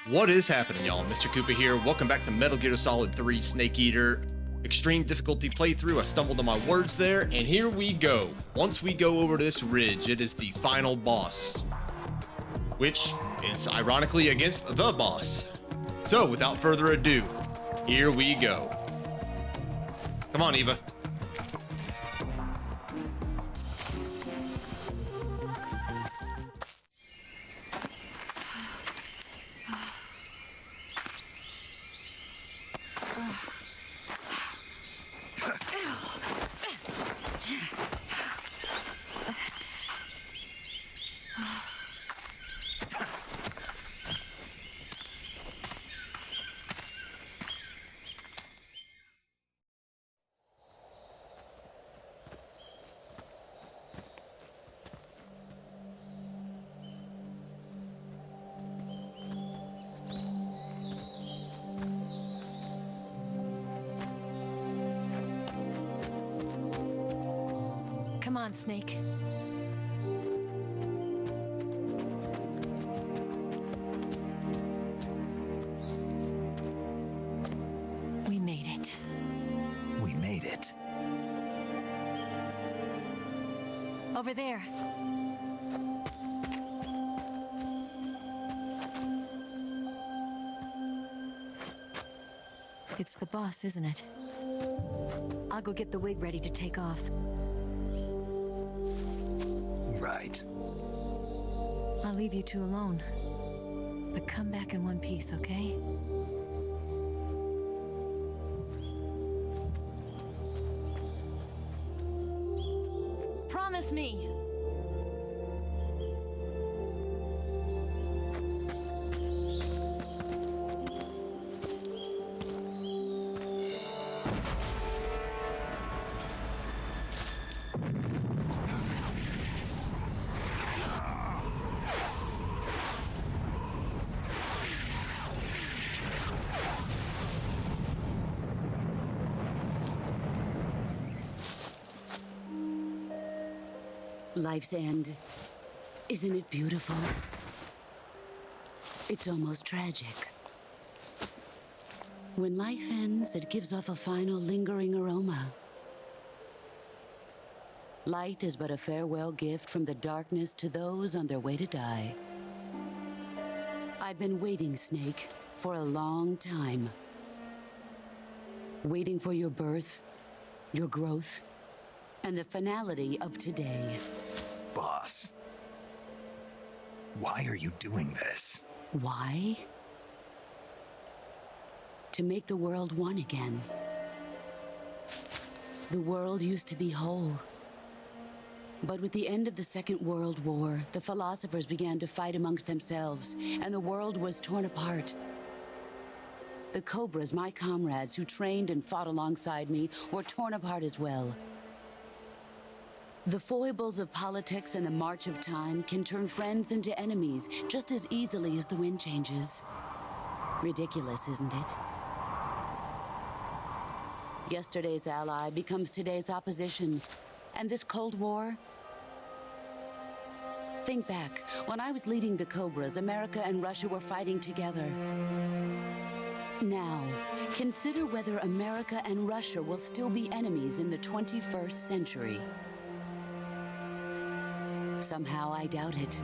What is happening, y'all? Mr. Koopa here. Welcome back to Metal Gear Solid 3 Snake Eater Extreme Difficulty Playthrough. I stumbled on my words there, and here we go. Once we go over this ridge, it is the final boss, which is ironically against the boss. So, without further ado, here we go. Come on, Eva. Come on, Snake. We made it. We made it. Over there. It's the boss, isn't it? I'll go get the wig ready to take off. Right. I'll leave you two alone. But come back in one piece, okay? Promise me! Life's end. Isn't it beautiful? It's almost tragic. When life ends, it gives off a final lingering aroma. Light is but a farewell gift from the darkness to those on their way to die. I've been waiting, Snake, for a long time. Waiting for your birth, your growth, and the finality of today. Boss. Why are you doing this? Why? To make the world one again. The world used to be whole. But with the end of the Second World War, the philosophers began to fight amongst themselves, and the world was torn apart. The Cobras, my comrades who trained and fought alongside me, were torn apart as well. The foibles of politics and the march of time can turn friends into enemies just as easily as the wind changes. Ridiculous, isn't it? Yesterday's ally becomes today's opposition. And this Cold War? Think back. When I was leading the Cobras, America and Russia were fighting together. Now, consider whether America and Russia will still be enemies in the 21st century. Somehow I doubt it.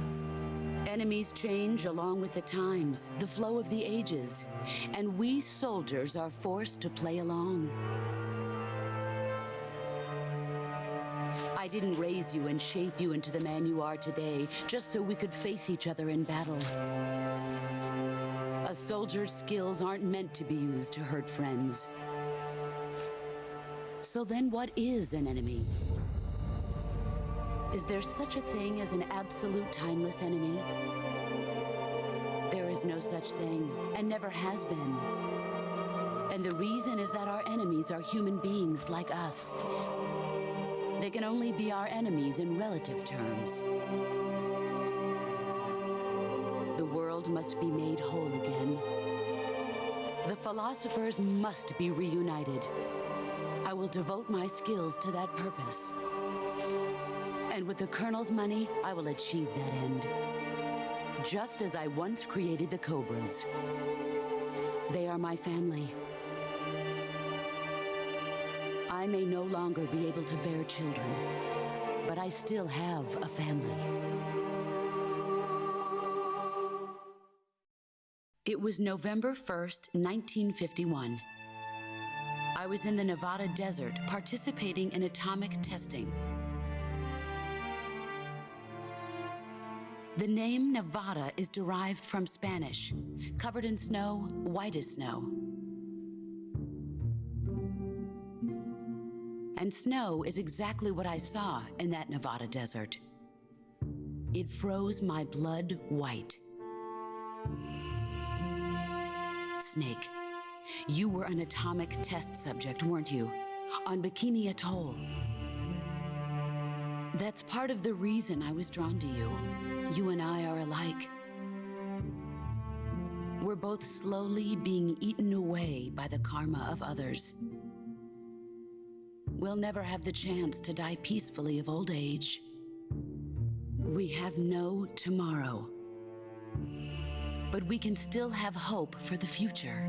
Enemies change along with the times, the flow of the ages, and we soldiers are forced to play along. I didn't raise you and shape you into the man you are today just so we could face each other in battle. A soldier's skills aren't meant to be used to hurt friends. So then what is an enemy? Is there such a thing as an absolute timeless enemy? There is no such thing, and never has been. And the reason is that our enemies are human beings like us. They can only be our enemies in relative terms. The world must be made whole again. The philosophers must be reunited. I will devote my skills to that purpose. And with the Colonel's money, I will achieve that end. just as I once created the Cobras. They are my family. I may no longer be able to bear children, but I still have a family. It was November 1st, 1951. I was in the Nevada desert participating in atomic testing. The name Nevada is derived from Spanish, covered in snow, white as snow. And snow is exactly what I saw in that Nevada desert. It froze my blood white. Snake, you were an atomic test subject, weren't you? On Bikini Atoll. That's part of the reason I was drawn to you. You and I are alike. We're both slowly being eaten away by the karma of others. We'll never have the chance to die peacefully of old age. We have no tomorrow. But we can still have hope for the future.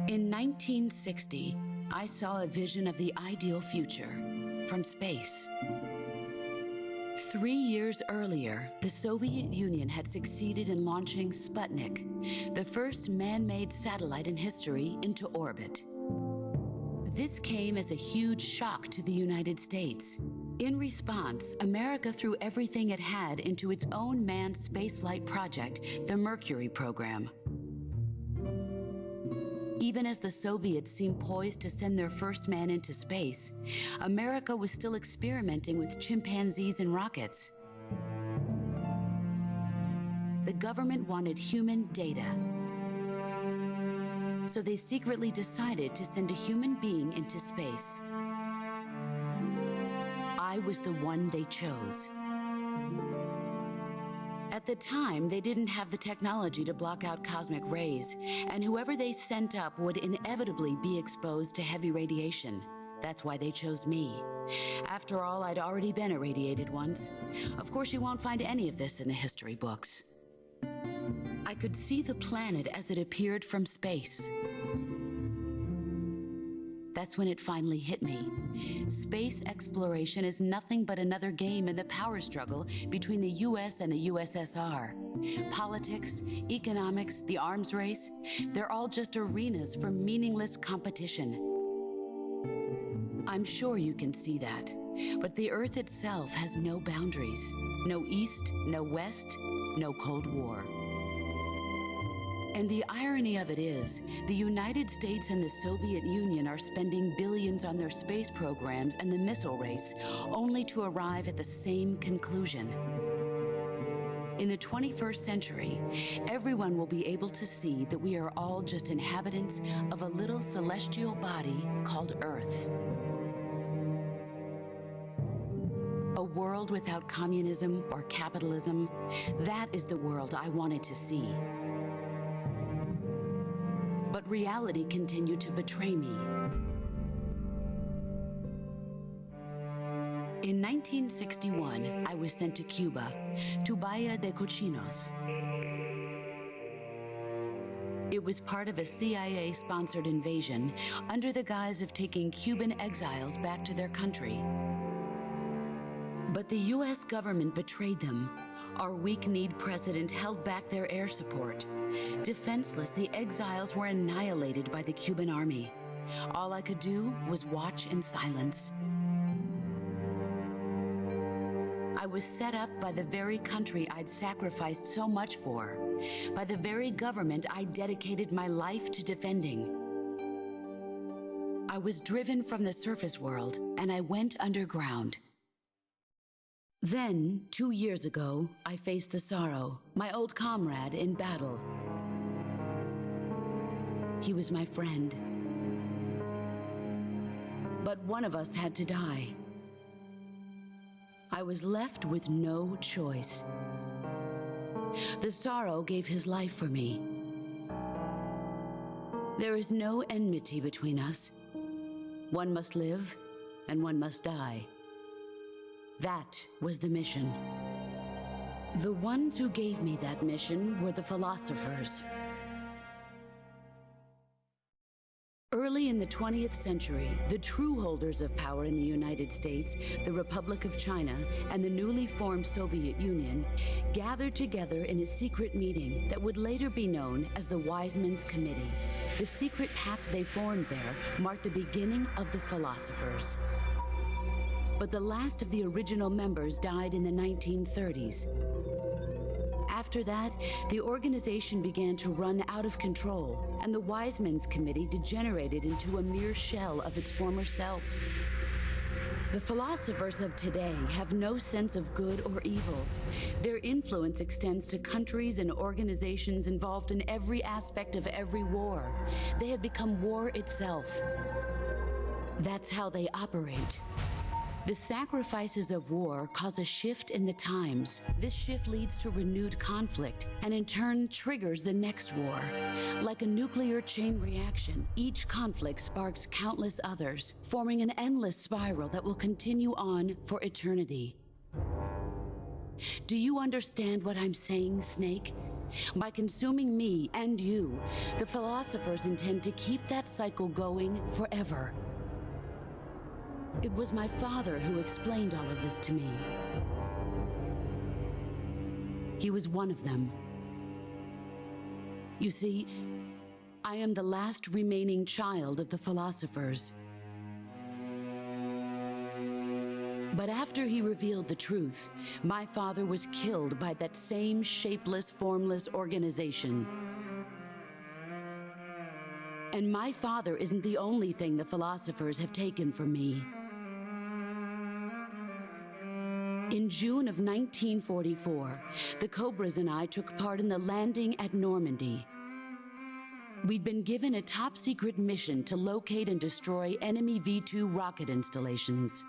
In 1960, I saw a vision of the ideal future from space. 3 years earlier, the Soviet Union had succeeded in launching Sputnik, the first man-made satellite in history, into orbit. This came as a huge shock to the United States. In response, America threw everything it had into its own manned spaceflight project, the Mercury program. Even as the Soviets seemed poised to send their first man into space, America was still experimenting with chimpanzees and rockets. The government wanted human data, so they secretly decided to send a human being into space. I was the one they chose. At the time, they didn't have the technology to block out cosmic rays, and whoever they sent up would inevitably be exposed to heavy radiation. That's why they chose me. After all, I'd already been irradiated once. Of course, you won't find any of this in the history books. I could see the planet as it appeared from space. That's when it finally hit me. Space exploration is nothing but another game in the power struggle between the US and the USSR. Politics, economics, the arms race, they're all just arenas for meaningless competition. I'm sure you can see that, but the Earth itself has no boundaries. No East, no West, no Cold War. And the irony of it is, the United States and the Soviet Union are spending billions on their space programs and the missile race, only to arrive at the same conclusion. In the 21st century, everyone will be able to see that we are all just inhabitants of a little celestial body called Earth. A world without communism or capitalism, that is the world I wanted to see. But reality continued to betray me. In 1961, I was sent to Cuba, to Bahia de Cochinos. It was part of a CIA-sponsored invasion under the guise of taking Cuban exiles back to their country. But the US government betrayed them. Our weak-kneed president held back their air support. Defenseless, the exiles were annihilated by the Cuban army. All I could do was watch in silence. I was set up by the very country I'd sacrificed so much for, by the very government I dedicated my life to defending. I was driven from the surface world, and I went underground. Then, 2 years ago, I faced the Sorrow, my old comrade in battle. He was my friend. But one of us had to die. I was left with no choice. The Sorrow gave his life for me. There is no enmity between us. One must live, and one must die. That was the mission. The ones who gave me that mission were the philosophers. Early in the 20th century, the true holders of power in the United States, the Republic of China, and the newly formed Soviet Union gathered together in a secret meeting that would later be known as the Wise Men's Committee. The secret pact they formed there marked the beginning of the philosophers. But the last of the original members died in the 1930s. After that, the organization began to run out of control, and the Wise Men's Committee degenerated into a mere shell of its former self. The philosophers of today have no sense of good or evil. Their influence extends to countries and organizations involved in every aspect of every war. They have become war itself. That's how they operate. The sacrifices of war cause a shift in the times. This shift leads to renewed conflict and in turn triggers the next war. Like a nuclear chain reaction, each conflict sparks countless others, forming an endless spiral that will continue on for eternity. Do you understand what I'm saying, Snake? By consuming me and you, the philosophers intend to keep that cycle going forever. It was my father who explained all of this to me. He was one of them. You see, I am the last remaining child of the philosophers. But after he revealed the truth, my father was killed by that same shapeless, formless organization. And my father isn't the only thing the philosophers have taken from me. In June of 1944, the Cobras and I took part in the landing at Normandy. We'd been given a top-secret mission to locate and destroy enemy V-2 rocket installations.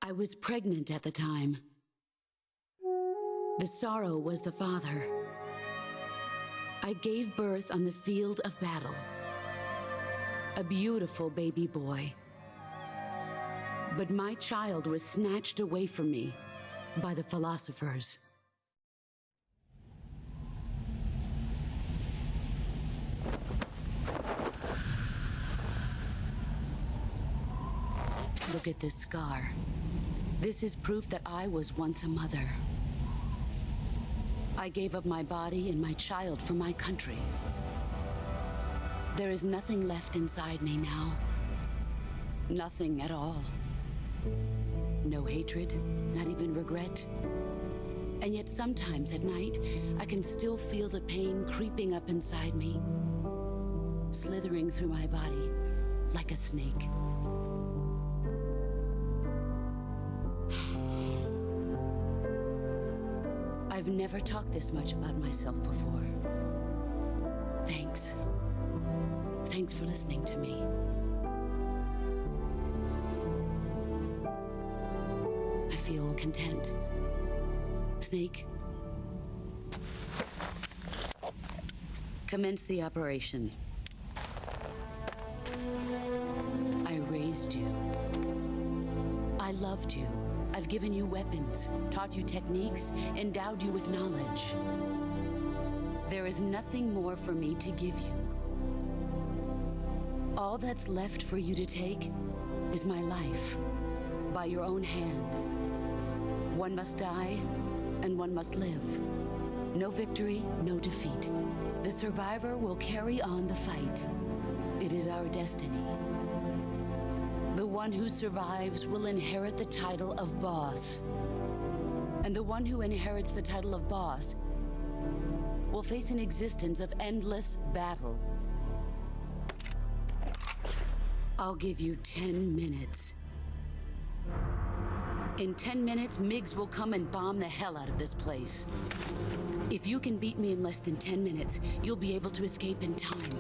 I was pregnant at the time. The sorrow was the father. I gave birth on the field of battle. A beautiful baby boy. But my child was snatched away from me by the philosophers. Look at this scar. This is proof that I was once a mother. I gave up my body and my child for my country. There is nothing left inside me now. Nothing at all. No hatred, not even regret. And yet sometimes at night, I can still feel the pain creeping up inside me, slithering through my body like a snake. I've never talked this much about myself before. Thanks. Thanks for listening to me. I feel content. Snake, commence the operation. I raised you. I loved you. I've given you weapons, taught you techniques, endowed you with knowledge. There is nothing more for me to give you. All that's left for you to take is my life, by your own hand. One must die, and one must live. No victory, no defeat. The survivor will carry on the fight. It is our destiny. The one who survives will inherit the title of boss. And the one who inherits the title of boss will face an existence of endless battle. I'll give you 10 minutes. In 10 minutes, MiGs will come and bomb the hell out of this place. If you can beat me in less than 10 minutes, you'll be able to escape in time.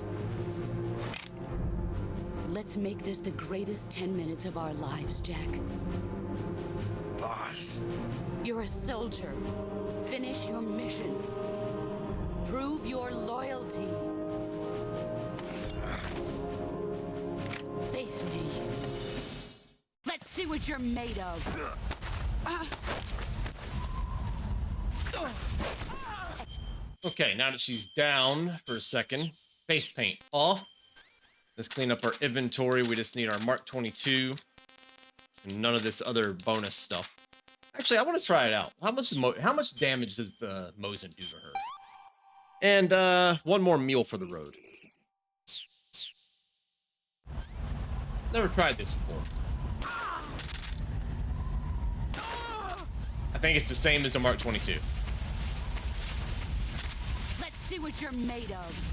Let's make this the greatest 10 minutes of our lives, Jack. Boss. You're a soldier. Finish your mission. Prove your loyalty. Face me. Let's see what you're made of. Okay, now that she's down for a second, face paint off. Let's clean up our inventory. We just need our Mark 22 and none of this other bonus stuff. Actually, I want to try it out. How much damage does the Mosin do to her? And one more meal for the road. Never tried this before. I think it's the same as the Mark 22. Let's see what you're made of.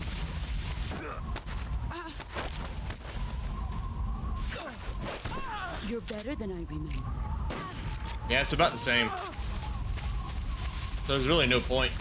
You're better than I remember. Yeah, it's about the same. So there's really no point.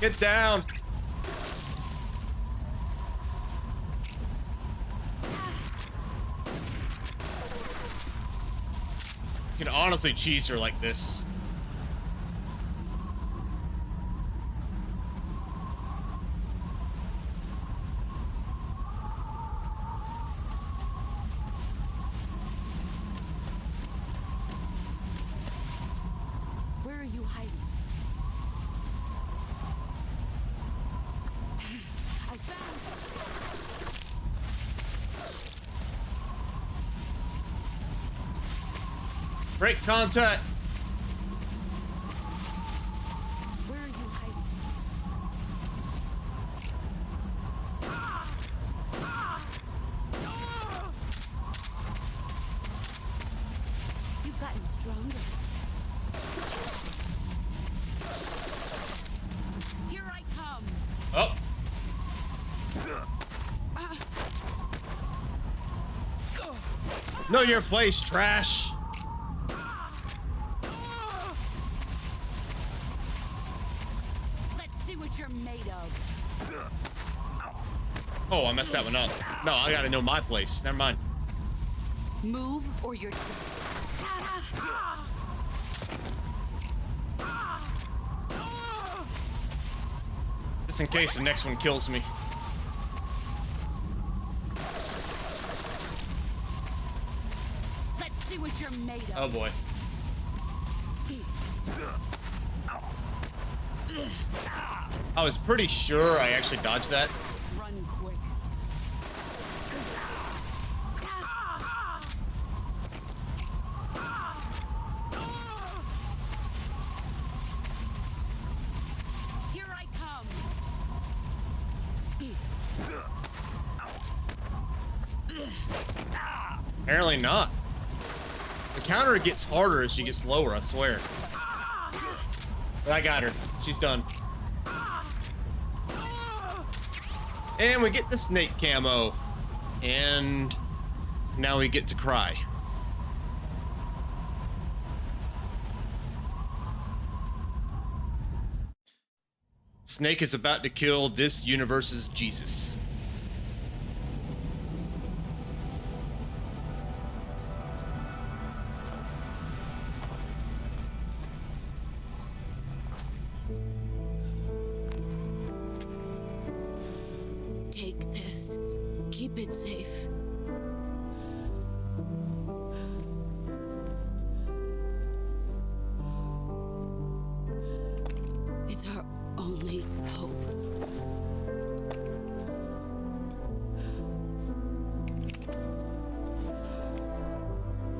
Get down. You can honestly cheese her like this. Where are you hiding? I found you. Break contact. Where are you hiding? You've gotten stronger. Here I come. Oh. Know your place, trash. Let's see what you're made of. Oh, I messed that one up. No, I gotta know my place. Never mind. Move or you're dead. Just in case the next one kills me. Let's see what you're made of. Oh boy. I was pretty sure I actually dodged that. Run quick. Here I come. Apparently not. The counter gets harder as she gets lower, I swear. But I got her. She's done. And we get the snake camo. And now we get to cry. Snake is about to kill this universe's Jesus. Take this. Keep it safe. It's our only hope.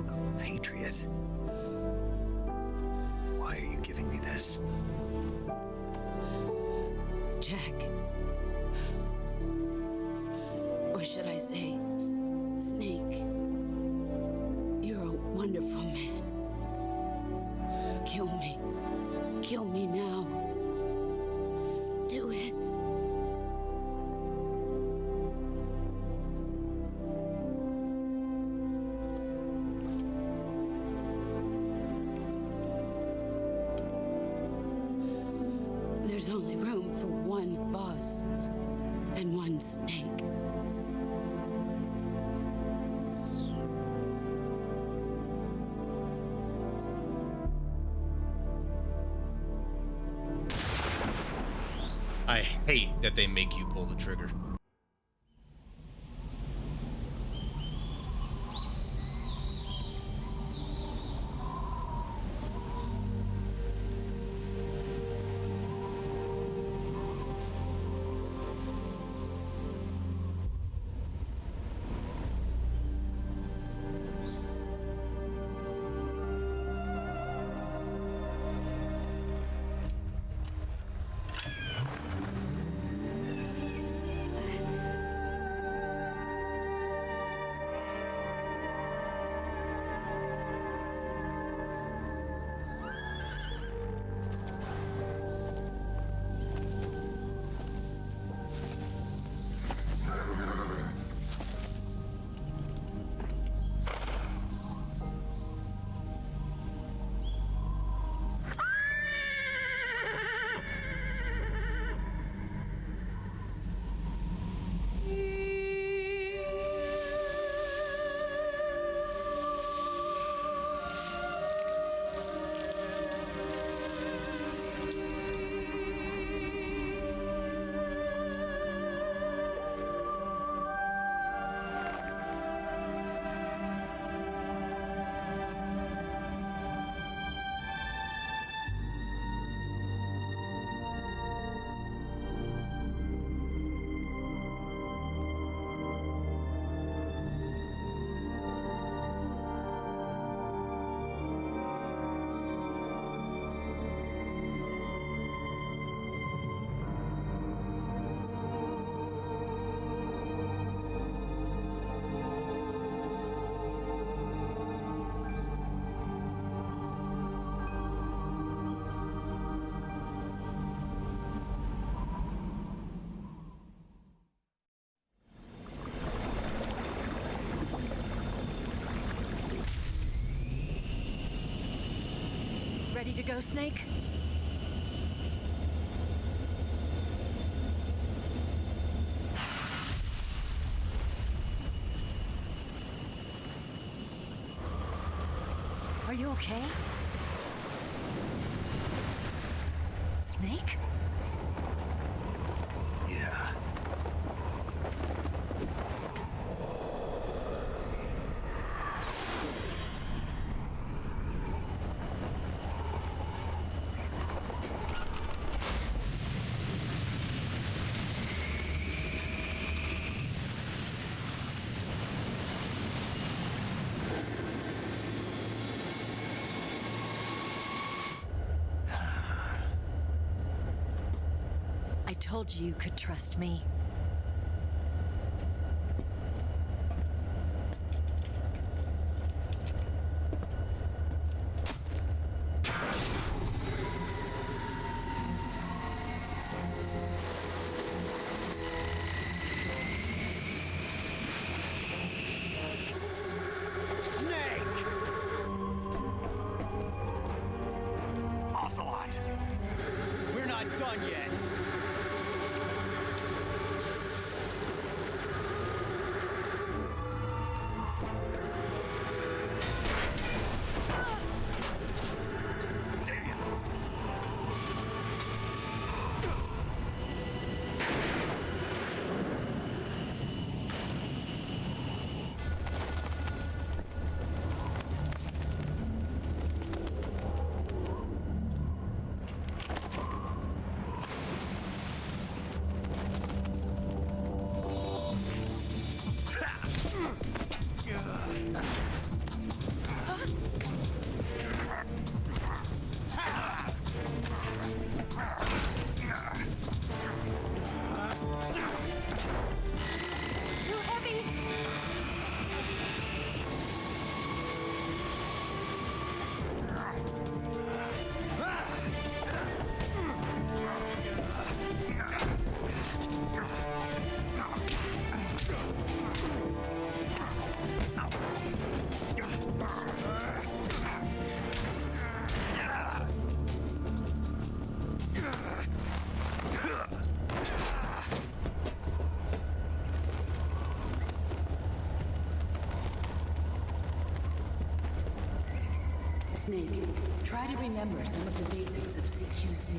A patriot? Why are you giving me this? Jack. Or should I say, Snake? You're a wonderful man. Kill me. Kill me now. Do it. There's only room for one boss and one snake. I hate that they make you pull the trigger. Ready to go, Snake? Are you okay? Snake? Yeah. I told you you could trust me. Snake! Ocelot! We're not done yet. Snake, try to remember some of the basics of CQC.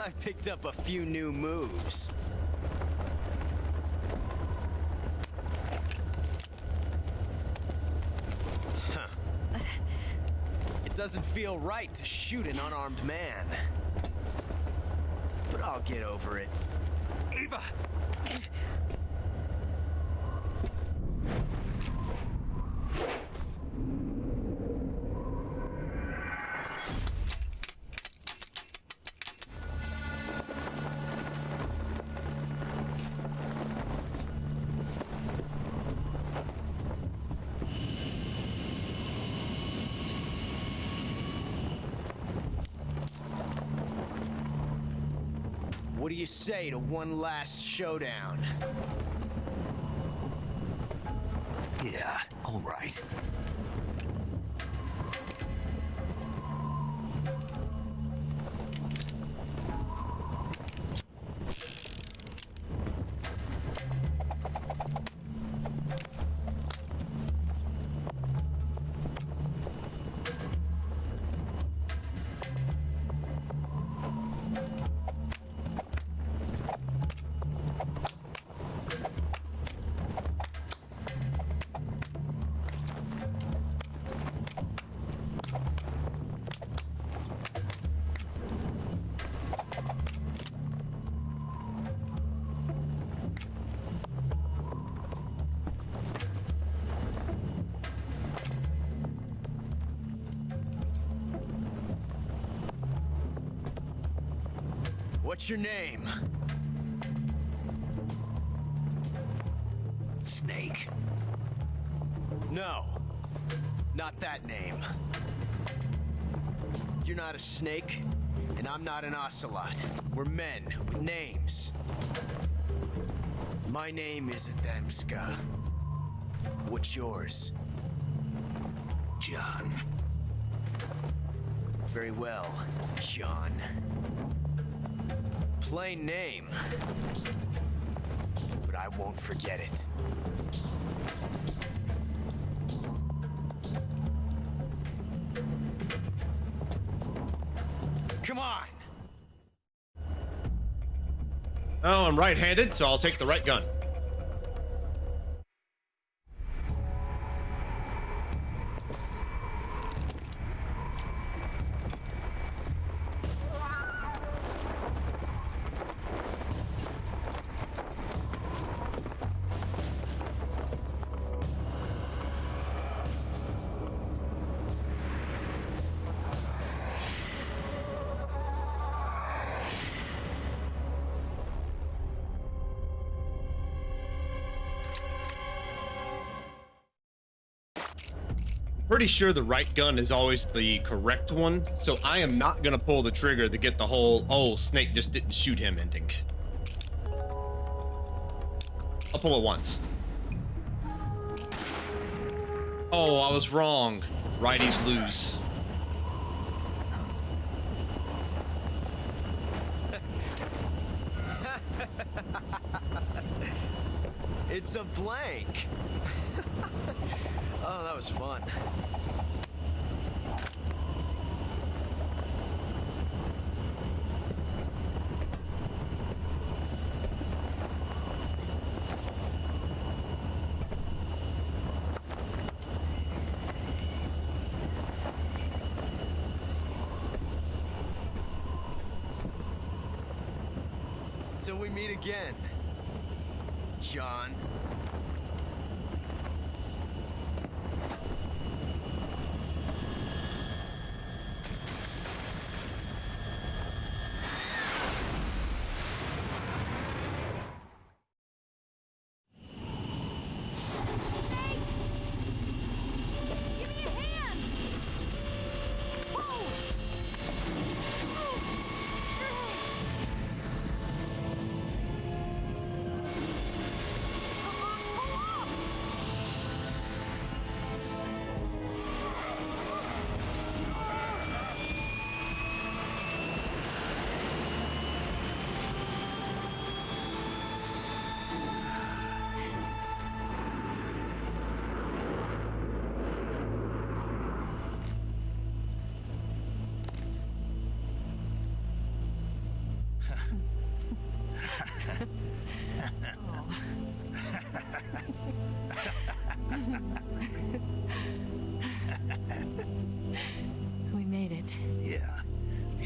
I picked up a few new moves. Huh. It doesn't feel right to shoot an unarmed man. But I'll get over it. Eva! What do you say to one last showdown? Yeah, all right. What's your name? Snake. No, not that name. You're not a snake, and I'm not an Ocelot. We're men with names. My name is Adamska. What's yours? John. Very well, John. Plain name, but I won't forget it. Come on! Oh, I'm right-handed, so I'll take the right gun. Pretty sure the right gun is always the correct one, so I am not gonna pull the trigger to get the whole, oh, Snake just didn't shoot him ending. I'll pull it once. Oh, I was wrong. Righties lose. It's a blank. Oh, that was fun. Till we meet again, John.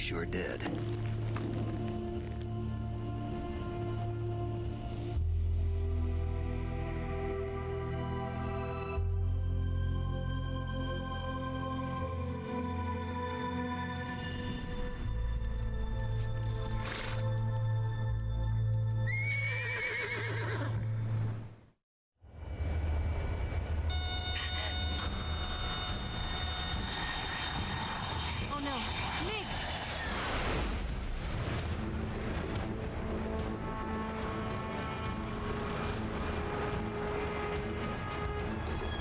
sure did. Oh no, MiGs!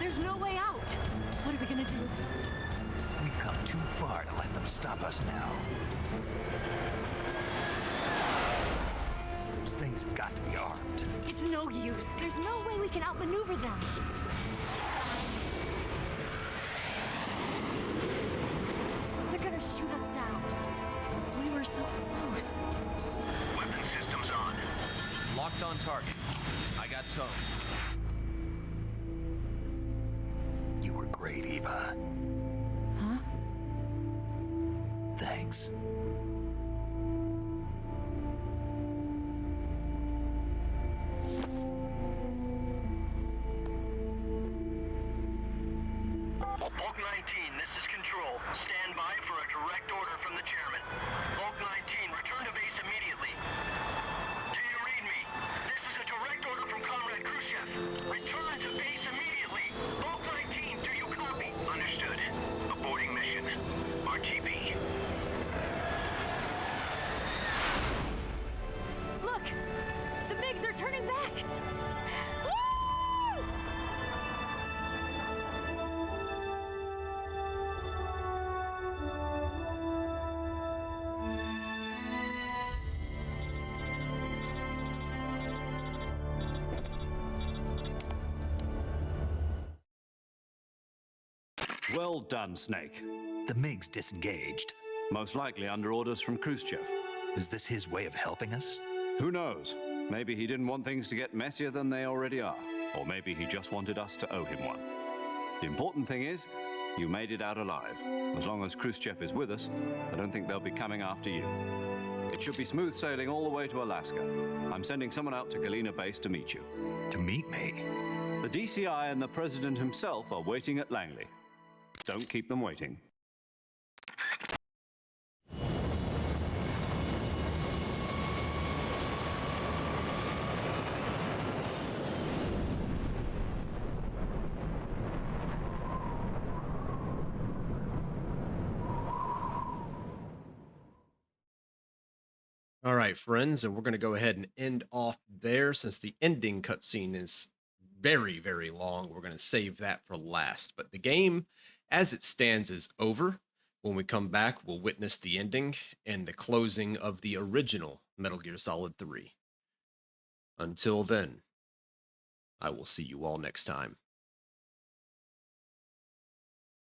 There's no way out. What are we gonna do? We've come too far to let them stop us now. Those things have got to be armed. It's no use. There's no way we can outmaneuver them. They're gonna shoot us down. We were so close. Weapon systems on. Locked on target. I got towed. You were great, Eva. Huh? Thanks. Ep.19, this is Control. Stand by for a direct order from the chairman. Ep.19, return to base immediately. Do you read me? This is a direct order from Comrade Khrushchev. Return to base immediately. Ep.19, do you copy? Understood. Aborting mission. RTB. Look! The MiGs, they're turning back! Woo! Well done, Snake. The MiGs disengaged. Most likely under orders from Khrushchev. Is this his way of helping us? Who knows? Maybe he didn't want things to get messier than they already are. Or maybe he just wanted us to owe him one. The important thing is, you made it out alive. As long as Khrushchev is with us, I don't think they'll be coming after you. It should be smooth sailing all the way to Alaska. I'm sending someone out to Galena Base to meet you. To meet me? The DCI and the President himself are waiting at Langley. Don't keep them waiting. All right, friends, and we're going to go ahead and end off there since the ending cutscene is very, very long. We're going to save that for last. But the game, as it stands, is over. When we come back, we'll witness the ending and the closing of the original Metal Gear Solid 3. Until then, I will see you all next time.